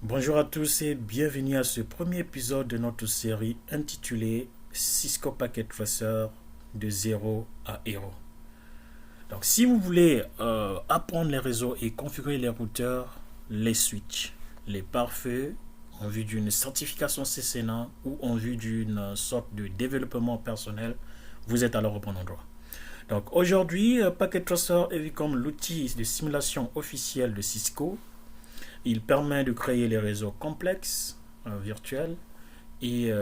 Bonjour à tous et bienvenue à ce premier épisode de notre série intitulée Cisco Packet Tracer de zéro à héros. Donc si vous voulez apprendre les réseaux et configurer les routeurs, les switches, les pare-feux en vue d'une certification CCNA ou en vue d'une sorte de développement personnel, vous êtes alors au bon endroit. Donc aujourd'hui, Packet Tracer est vu comme l'outil de simulation officiel de Cisco. Il permet de créer les réseaux complexes virtuels et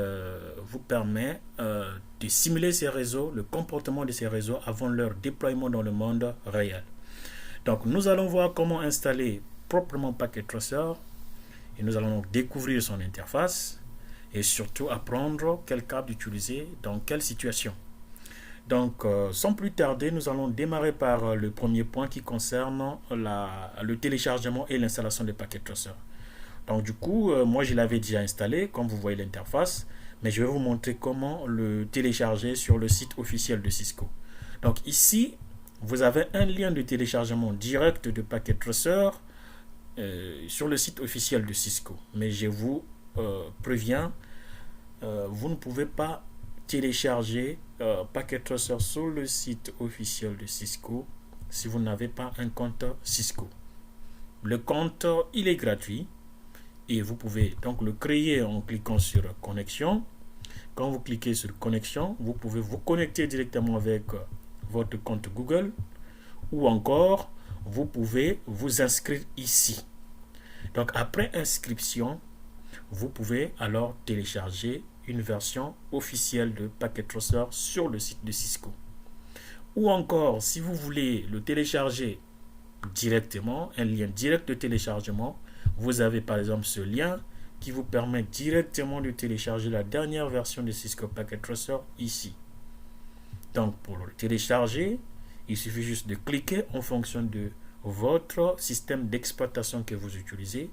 vous permet de simuler ces réseaux, le comportement de ces réseaux avant leur déploiement dans le monde réel. Donc nous allons voir comment installer proprement Packet Tracer et nous allons donc découvrir son interface et surtout apprendre quel câble utiliser dans quelle situation. Donc, sans plus tarder, nous allons démarrer par le premier point qui concerne le téléchargement et l'installation de Packet Tracer. Donc, du coup, moi, je l'avais déjà installé, comme vous voyez l'interface, mais je vais vous montrer comment le télécharger sur le site officiel de Cisco. Donc, ici, vous avez un lien de téléchargement direct de Packet Tracer sur le site officiel de Cisco. Mais je vous préviens, vous ne pouvez pas télécharger Packet Tracer sur le site officiel de Cisco si vous n'avez pas un compte Cisco. Le compte, il est gratuit et vous pouvez donc le créer en cliquant sur connexion. Quand vous cliquez sur connexion, vous pouvez vous connecter directement avec votre compte Google ou encore vous pouvez vous inscrire ici. Donc après inscription, vous pouvez alors télécharger une version officielle de Packet Tracer sur le site de Cisco. Ou encore, si vous voulez le télécharger directement, un lien direct de téléchargement, vous avez par exemple ce lien qui vous permet directement de télécharger la dernière version de Cisco Packet Tracer ici. Donc pour le télécharger, il suffit juste de cliquer en fonction de votre système d'exploitation que vous utilisez.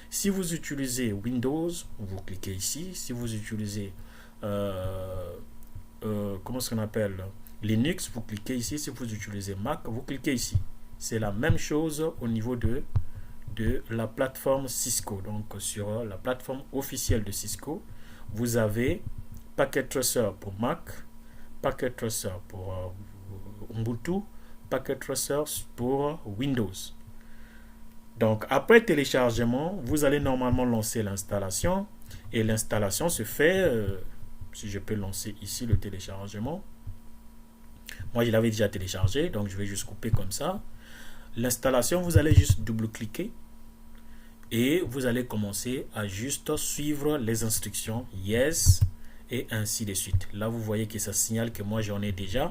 Si vous utilisez Windows, vous cliquez ici. Si vous utilisez comment est-ce qu'on appelle Linux, vous cliquez ici. Si vous utilisez Mac, vous cliquez ici. C'est la même chose au niveau de la plateforme Cisco. Donc sur la plateforme officielle de Cisco, vous avez Packet Tracer pour Mac, Packet Tracer pour Ubuntu, Packet Tracer pour Windows. Donc après téléchargement, vous allez normalement lancer l'installation et l'installation se fait, si je peux lancer ici le téléchargement. Moi je l'avais déjà téléchargé, donc je vais juste couper comme ça. L'installation, vous allez juste double-cliquer et vous allez commencer à juste suivre les instructions yes et ainsi de suite. Là vous voyez que ça signale que moi j'en ai déjà,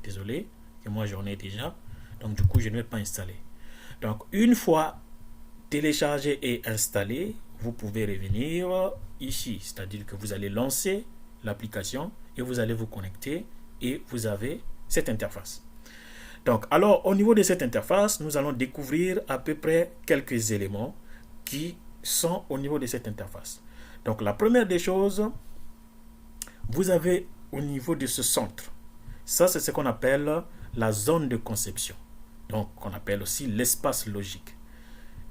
désolé, que moi j'en ai déjà, donc du coup je ne vais pas installer. Donc une fois téléchargé et installé, vous pouvez revenir ici, c'est-à-dire que vous allez lancer l'application et vous allez vous connecter et vous avez cette interface. Donc alors au niveau de cette interface, nous allons découvrir à peu près quelques éléments qui sont au niveau de cette interface. Donc la première des choses, vous avez au niveau de ce centre, ça c'est ce qu'on appelle la zone de conception. Donc on appelle aussi l'espace logique.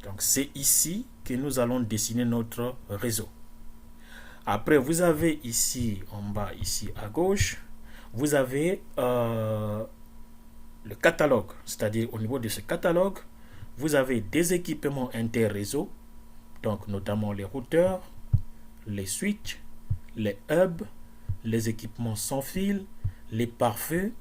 Donc c'est ici que nous allons dessiner notre réseau. Après vous avez ici en bas, ici à gauche, vous avez le catalogue. C'est-à-dire au niveau de ce catalogue, vous avez des équipements inter-réseau, donc notamment les routeurs, les switches, les hubs, les équipements sans fil, les pare-feux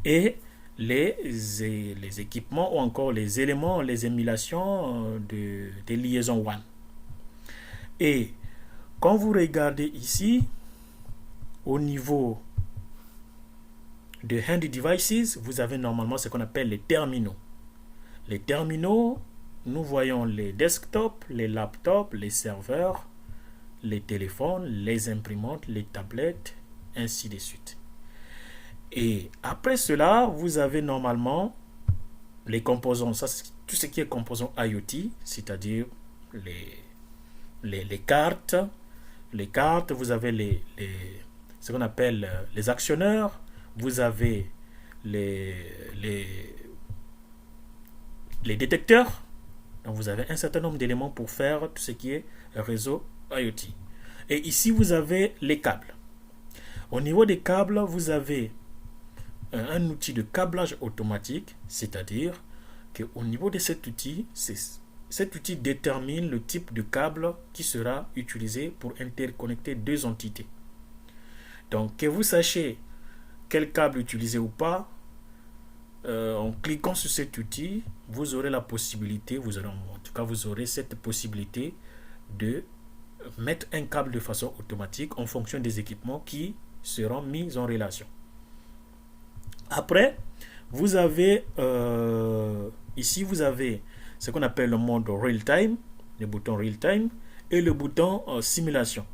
et les équipements ou encore les éléments, les émulations des liaisons WAN. Et quand vous regardez ici, au niveau de Handy Devices, vous avez normalement ce qu'on appelle les terminaux. Les terminaux, nous voyons les desktops, les laptops, les serveurs, les téléphones, les imprimantes, les tablettes, ainsi de suite. Et après cela, vous avez normalement les composants, ça c'est tout ce qui est composants IoT, c'est-à-dire les cartes. Les cartes, vous avez ce qu'on appelle les actionneurs, vous avez les détecteurs, Donc vous avez un certain nombre d'éléments pour faire tout ce qui est réseau IoT. Et ici, vous avez les câbles. Au niveau des câbles, vous avez un outil de câblage automatique, c'est-à-dire qu'au niveau de cet outil, cet outil détermine le type de câble qui sera utilisé pour interconnecter deux entités. Donc, que vous sachiez quel câble utiliser ou pas, en cliquant sur cet outil, vous aurez la possibilité, vous aurez cette possibilité de mettre un câble de façon automatique en fonction des équipements qui seront mis en relation. Après, vous avez ici, vous avez ce qu'on appelle le mode Real Time, le bouton Real Time et le bouton Simulation.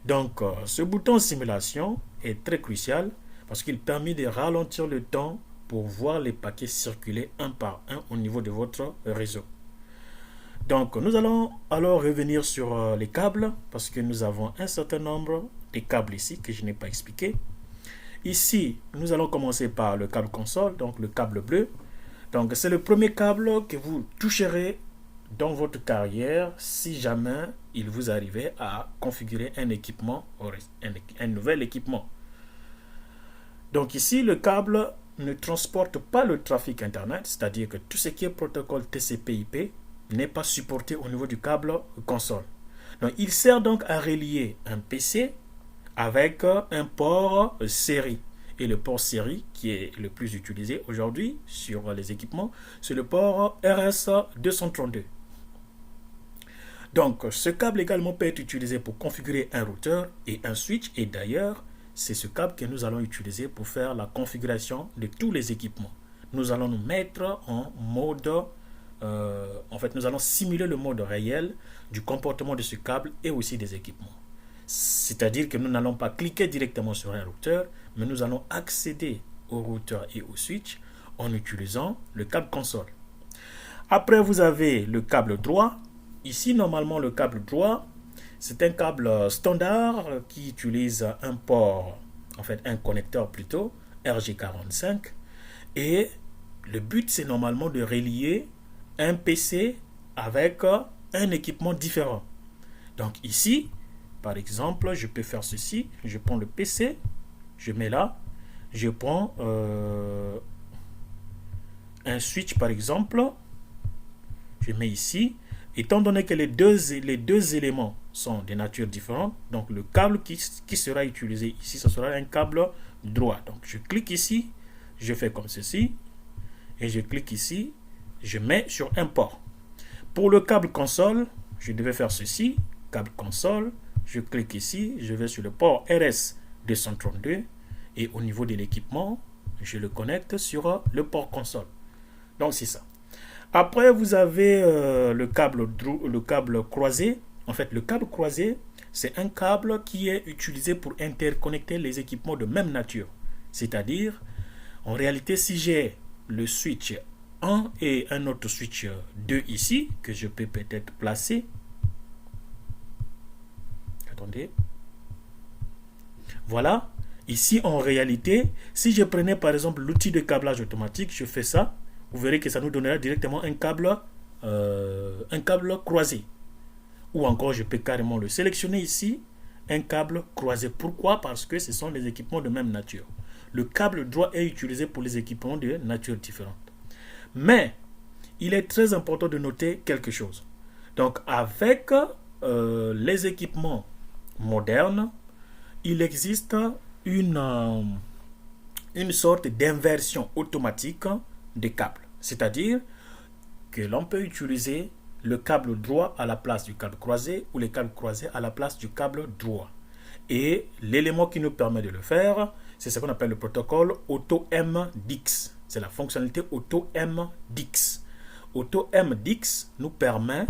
Donc, ce bouton Simulation est très crucial parce qu'il permet de ralentir le temps pour voir les paquets circuler un par un au niveau de votre réseau. Donc, nous allons alors revenir sur les câbles parce que nous avons un certain nombre de câbles ici que je n'ai pas expliqué. Ici, nous allons commencer par le câble console, donc le câble bleu. Donc, c'est le premier câble que vous toucherez dans votre carrière si jamais il vous arrivait à configurer un équipement, un nouvel équipement. Donc ici, le câble ne transporte pas le trafic Internet, c'est-à-dire que tout ce qui est protocole TCP/IP n'est pas supporté au niveau du câble console. Donc, il sert donc à relier un PC avec un port série. Et le port série qui est le plus utilisé aujourd'hui sur les équipements, c'est le port RS232. Donc, ce câble également peut être utilisé pour configurer un routeur et un switch. Et d'ailleurs, c'est ce câble que nous allons utiliser pour faire la configuration de tous les équipements. Nous allons nous mettre en mode... nous allons simuler le mode réel du comportement de ce câble et aussi des équipements. C'est-à-dire que nous n'allons pas cliquer directement sur un routeur, mais nous allons accéder au routeur et au switch en utilisant le câble console. Après, vous avez le câble droit. Ici, normalement, le câble droit, c'est un câble standard qui utilise un port, un connecteur plutôt, RJ45. Et le but, c'est normalement de relier un PC avec un équipement différent. Donc ici, par exemple, je peux faire ceci. Je prends le PC, je mets là. Je prends un switch, par exemple. Je mets ici. Étant donné que les deux éléments sont de nature différente, donc le câble qui sera utilisé ici, ce sera un câble droit. Donc je clique ici, je fais comme ceci, et je clique ici, je mets sur un port. Pour le câble console, je devais faire ceci, câble console, je clique ici, je vais sur le port RS232, et au niveau de l'équipement, je le connecte sur le port console. Donc c'est ça. Après, vous avez le câble croisé. En fait, le câble croisé, c'est un câble qui est utilisé pour interconnecter les équipements de même nature. C'est-à-dire, en réalité, si j'ai le switch 1 et un autre switch 2 ici, que je peux peut-être placer. Attendez. Voilà. Ici, en réalité, si je prenais par exemple l'outil de câblage automatique, je fais ça. Vous verrez que ça nous donnera directement un câble croisé. Ou encore, je peux carrément le sélectionner ici, un câble croisé. Pourquoi? Parce que ce sont des équipements de même nature. Le câble droit est utilisé pour les équipements de nature différente. Mais, il est très important de noter quelque chose. Donc, avec les équipements modernes, il existe une sorte d'inversion automatique des câbles. C'est-à-dire que l'on peut utiliser le câble droit à la place du câble croisé ou les câbles croisés à la place du câble droit. Et l'élément qui nous permet de le faire, c'est ce qu'on appelle le protocole AutoMDX. C'est la fonctionnalité AutoMDX. AutoMDX nous permet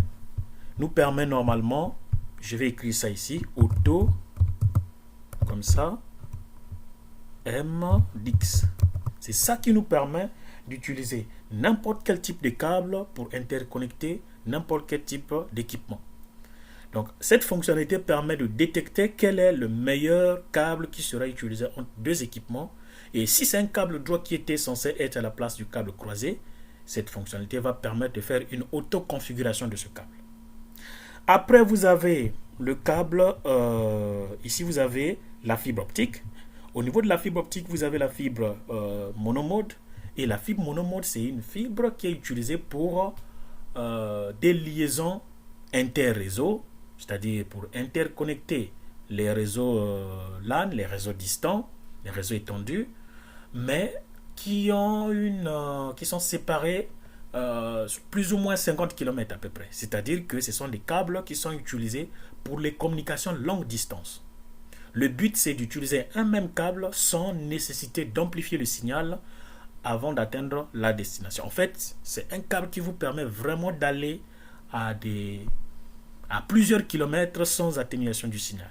normalement, je vais écrire ça ici, Auto, comme ça, MDX. C'est ça qui nous permet d'utiliser n'importe quel type de câble pour interconnecter n'importe quel type d'équipement. Donc, cette fonctionnalité permet de détecter quel est le meilleur câble qui sera utilisé entre deux équipements. Et si c'est un câble droit qui était censé être à la place du câble croisé, Cette fonctionnalité va permettre de faire une auto-configuration de ce câble. Après, vous avez le câble, ici vous avez la fibre optique. Au niveau de la fibre optique, vous avez la fibre monomode. Et la fibre monomode, c'est une fibre qui est utilisée pour des liaisons inter-réseaux, c'est-à-dire pour interconnecter les réseaux LAN, les réseaux distants, les réseaux étendus, mais qui sont séparés plus ou moins 50 km à peu près. C'est-à-dire que ce sont des câbles qui sont utilisés pour les communications longue distance. Le but, c'est d'utiliser un même câble sans nécessité d'amplifier le signal avant d'atteindre la destination. En fait, c'est un câble qui vous permet vraiment d'aller à plusieurs kilomètres sans atténuation du signal.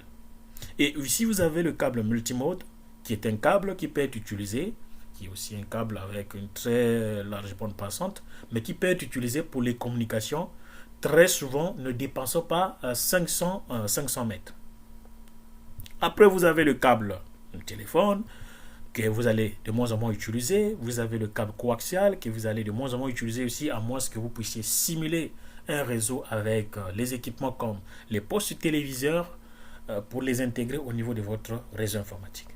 Et ici, vous avez le câble multimode, qui est un câble qui peut être utilisé, qui est aussi un câble avec une très large bande passante, mais qui peut être utilisé pour les communications, très souvent ne dépassant pas 500 mètres. Après, vous avez le câble téléphone, que vous allez de moins en moins utiliser. Vous avez le câble coaxial que vous allez de moins en moins utiliser aussi, à moins que vous puissiez simuler un réseau avec les équipements comme les postes téléviseurs pour les intégrer au niveau de votre réseau informatique.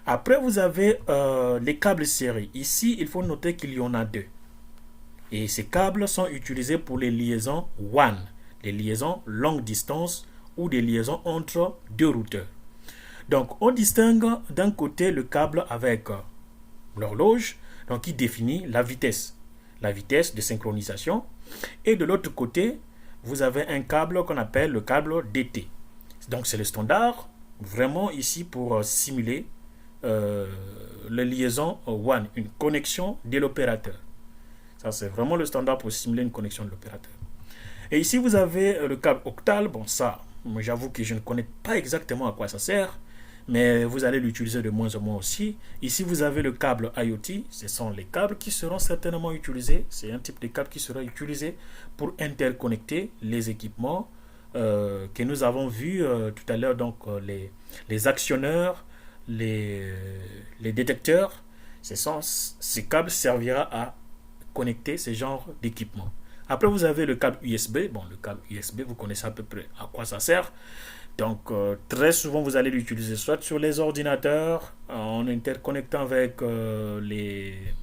Après, vous avez les câbles série. Ici, il faut noter qu'il y en a deux. Et ces câbles sont utilisés pour les liaisons WAN, les liaisons longue distance ou des liaisons entre deux routeurs. Donc, on distingue d'un côté le câble avec l'horloge, donc qui définit la vitesse de synchronisation. Et de l'autre côté, vous avez un câble qu'on appelle le câble DT. Donc, c'est le standard, vraiment ici pour simuler la liaison WAN, une connexion de l'opérateur. Ça, c'est vraiment le standard pour simuler une connexion de l'opérateur. Et ici, vous avez le câble octal. Bon, ça, j'avoue que je ne connais pas exactement à quoi ça sert, mais vous allez l'utiliser de moins en moins aussi. Ici, vous avez le câble IoT. Ce sont les câbles qui seront certainement utilisés. C'est un type de câble qui sera utilisé pour interconnecter les équipements que nous avons vus tout à l'heure. Donc, les actionneurs, les détecteurs. Ces câbles servira à connecter ce genre d'équipement. Après, vous avez le câble USB. Bon, le câble USB, vous connaissez à peu près à quoi ça sert. Donc, très souvent, vous allez l'utiliser soit sur les ordinateurs, en interconnectant avec les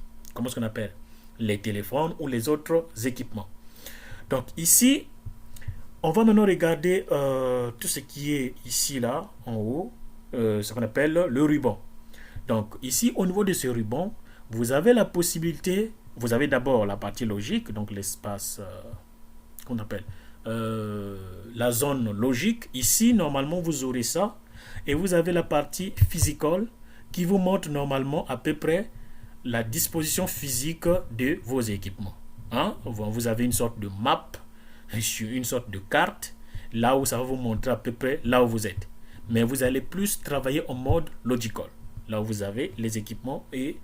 téléphones ou les autres équipements. Donc, ici, on va maintenant regarder tout ce qui est ici, là, en haut, ce qu'on appelle le ruban. Donc, ici, au niveau de ce ruban, vous avez la possibilité, vous avez d'abord la partie logique, donc l'espace qu'on appelle la zone logique. Ici, normalement, vous aurez ça. Et vous avez la partie physical qui vous montre normalement à peu près la disposition physique de vos équipements. Hein? Vous avez une sorte de map, une sorte de carte, là où ça va vous montrer à peu près là où vous êtes. Mais vous allez plus travailler en mode logical, là où vous avez les équipements et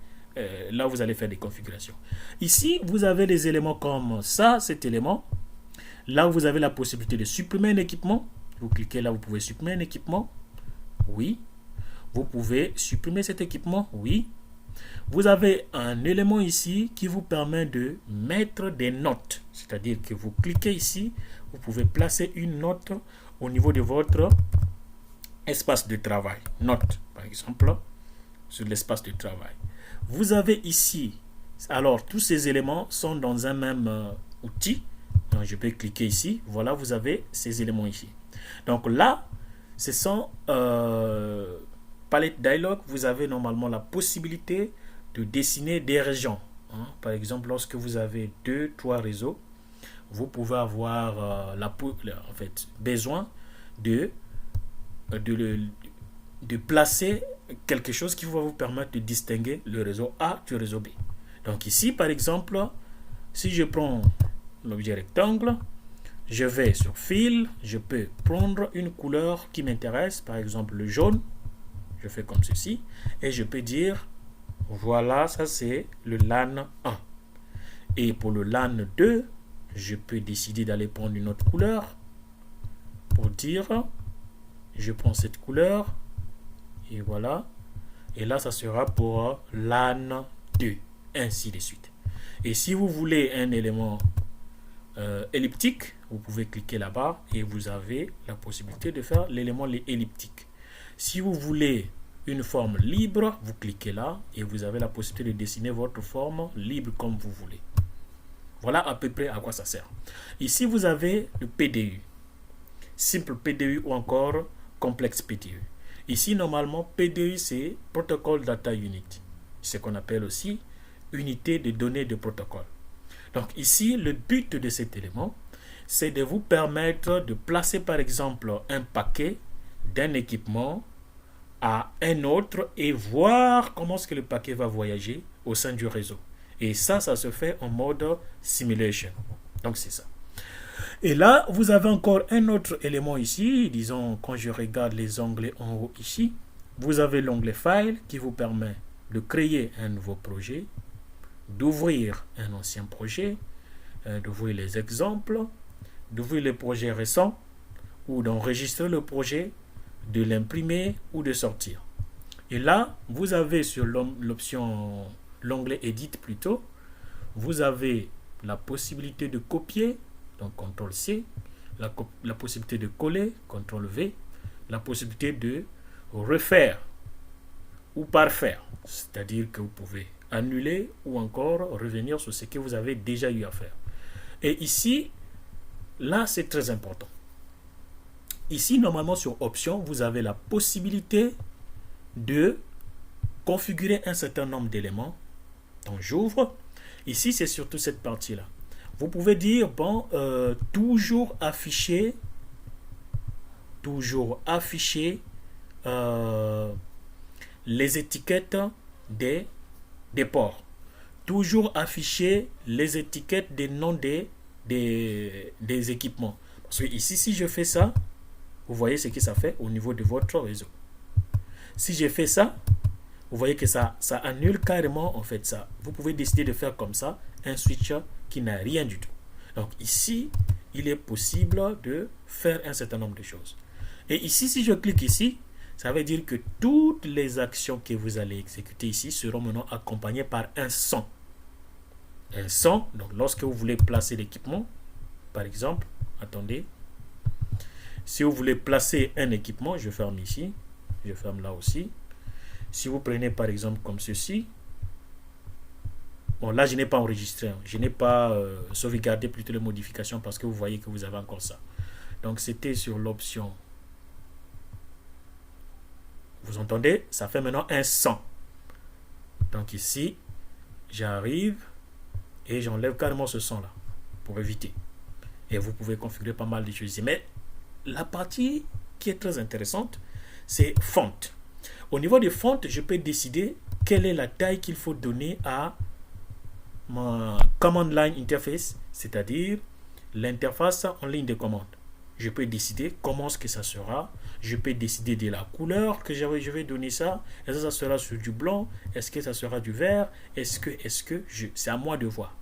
là où vous allez faire des configurations. Ici, vous avez des éléments comme ça, cet élément. Là où vous avez la possibilité de supprimer un équipement, vous cliquez là, vous pouvez supprimer un équipement. Oui. Vous pouvez supprimer cet équipement. Oui. Vous avez un élément ici qui vous permet de mettre des notes. C'est-à-dire que vous cliquez ici, vous pouvez placer une note au niveau de votre espace de travail. Note, par exemple, sur l'espace de travail. Vous avez ici, alors tous ces éléments sont dans un même outil. Donc, je peux cliquer ici. Voilà, vous avez ces éléments ici. Donc là, ce sont palette dialog. Vous avez normalement la possibilité de dessiner des régions. Hein. Par exemple, lorsque vous avez 2-3 réseaux, vous pouvez avoir besoin de placer quelque chose qui va vous permettre de distinguer le réseau A du réseau B. Donc ici, par exemple, si je prends l'objet rectangle, je vais sur fil, je peux prendre une couleur qui m'intéresse, par exemple le jaune, je fais comme ceci, et je peux dire, voilà, ça c'est le LAN 1. Et pour le LAN 2, je peux décider d'aller prendre une autre couleur, pour dire, je prends cette couleur, et voilà, et là ça sera pour LAN 2, ainsi de suite. Et si vous voulez un élément elliptique, vous pouvez cliquer là-bas et vous avez la possibilité de faire l'élément elliptique. Si vous voulez une forme libre, vous cliquez là et vous avez la possibilité de dessiner votre forme libre comme vous voulez. Voilà à peu près à quoi ça sert. Ici, vous avez le PDU, simple PDU ou encore complexe PDU. Ici, normalement, PDU, c'est Protocol Data Unit, ce qu'on appelle aussi unité de données de protocole. Donc ici, le but de cet élément, c'est de vous permettre de placer par exemple un paquet d'un équipement à un autre et voir comment est-ce que le paquet va voyager au sein du réseau. Et ça se fait en mode simulation. Donc c'est ça. Et là, vous avez encore un autre élément ici. Disons, quand je regarde les onglets en haut ici, vous avez l'onglet File qui vous permet de créer un nouveau projet, d'ouvrir un ancien projet, d'ouvrir les exemples, d'ouvrir les projets récents ou d'enregistrer le projet, de l'imprimer ou de sortir. Et là, vous avez sur l'option, l'onglet Edit plutôt, vous avez la possibilité de copier, donc CTRL-C, la possibilité de coller, CTRL-V, la possibilité de refaire ou parfaire, c'est-à-dire que vous pouvez annuler ou encore revenir sur ce que vous avez déjà eu à faire. Et ici, là, c'est très important. Ici, normalement, sur Options, vous avez la possibilité de configurer un certain nombre d'éléments. Donc, j'ouvre. Ici, c'est surtout cette partie-là. Vous pouvez dire, bon, toujours afficher les étiquettes des ports. Toujours afficher les étiquettes des noms des équipements. Parce que ici, si je fais ça, vous voyez ce que ça fait au niveau de votre réseau. Si je fais ça, vous voyez que ça annule carrément en fait ça. Vous pouvez décider de faire comme ça un switch qui n'a rien du tout. Donc ici, il est possible de faire un certain nombre de choses. Et ici, si je clique ici, ça veut dire que toutes les actions que vous allez exécuter ici seront maintenant accompagnées par un son. Un son, donc lorsque vous voulez placer l'équipement, par exemple, attendez, si vous voulez placer un équipement, je ferme ici, je ferme là aussi. Si vous prenez par exemple comme ceci, bon là je n'ai pas enregistré, je n'ai pas sauvegardé plutôt les modifications parce que vous voyez que vous avez encore ça. Donc c'était sur l'option. Vous entendez? Ça fait maintenant un son. Donc ici, j'arrive et j'enlève carrément ce son là pour éviter. Et vous pouvez configurer pas mal de choses ici. Mais la partie qui est très intéressante, c'est font. Au niveau des fonts, je peux décider quelle est la taille qu'il faut donner à ma command line interface, c'est-à-dire l'interface en ligne de commande. Je peux décider comment est-ce que ça sera. Je peux décider de la couleur que je vais donner ça. Est-ce que ça sera sur du blanc? Est-ce que ça sera du vert? C'est à moi de voir.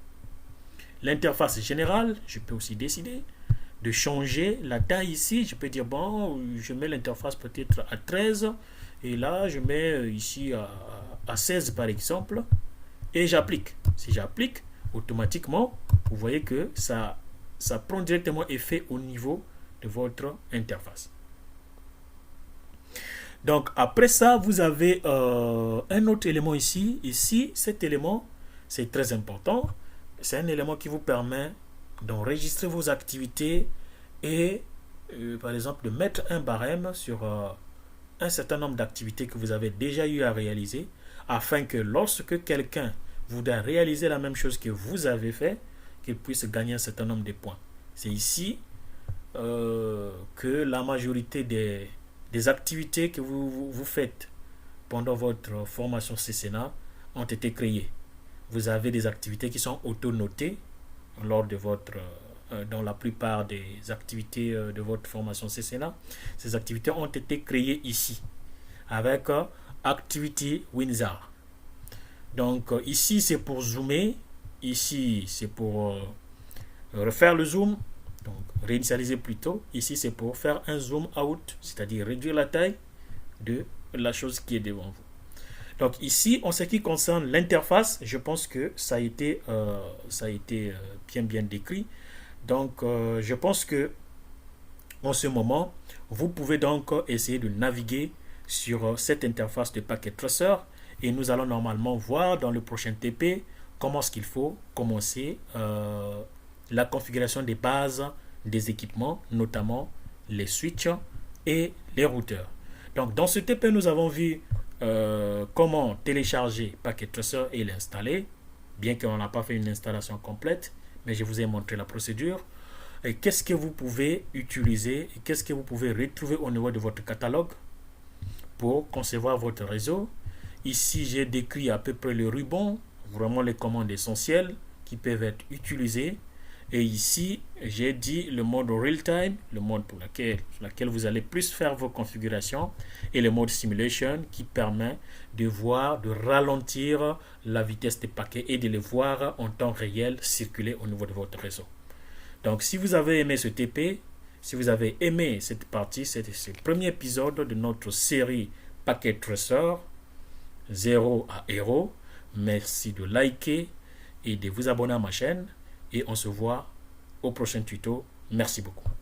L'interface générale, je peux aussi décider de changer la taille ici. Je peux dire, bon, je mets l'interface peut-être à 13 et là, je mets ici à 16 par exemple et j'applique. Si j'applique, automatiquement, vous voyez que ça prend directement effet au niveau de votre interface. Donc, après ça, vous avez un autre élément ici. Ici, cet élément, c'est très important. C'est un élément qui vous permet d'enregistrer vos activités et par exemple de mettre un barème sur un certain nombre d'activités que vous avez déjà eu à réaliser afin que lorsque quelqu'un voudra réaliser la même chose que vous avez fait, qu'il puisse gagner un certain nombre de points. C'est ici que la majorité des activités que vous faites pendant votre formation CCNA ont été créées. Vous avez des activités qui sont auto-notées lors de dans la plupart des activités de votre formation CCNA. Ces activités ont été créées ici avec Activity Wizard. Donc ici c'est pour zoomer, ici c'est pour refaire le zoom, donc réinitialiser plutôt. Ici c'est pour faire un zoom out, c'est-à-dire réduire la taille de la chose qui est devant vous. Donc ici, en ce qui concerne l'interface, je pense que ça a été bien décrit. Donc je pense que en ce moment, vous pouvez donc essayer de naviguer sur cette interface de Packet Tracer et nous allons normalement voir dans le prochain TP comment est-ce qu'il faut commencer la configuration des bases des équipements, notamment les switches et les routeurs. Donc dans ce TP, nous avons vu comment télécharger Packet Tracer et l'installer, bien qu'on n'a pas fait une installation complète, mais je vous ai montré la procédure. Et qu'est-ce que vous pouvez utiliser et qu'est-ce que vous pouvez retrouver au niveau de votre catalogue pour concevoir votre réseau. Ici, j'ai décrit à peu près le ruban, vraiment les commandes essentielles qui peuvent être utilisées. Et ici, j'ai dit le mode real-time, le mode sur lequel vous allez plus faire vos configurations, et le mode simulation qui permet de voir, de ralentir la vitesse des paquets et de les voir en temps réel circuler au niveau de votre réseau. Donc, si vous avez aimé ce TP, si vous avez aimé cette partie, c'est le premier épisode de notre série Packet Tracer 0 à Hero. Merci de liker et de vous abonner à ma chaîne. Et on se voit au prochain tuto. Merci beaucoup.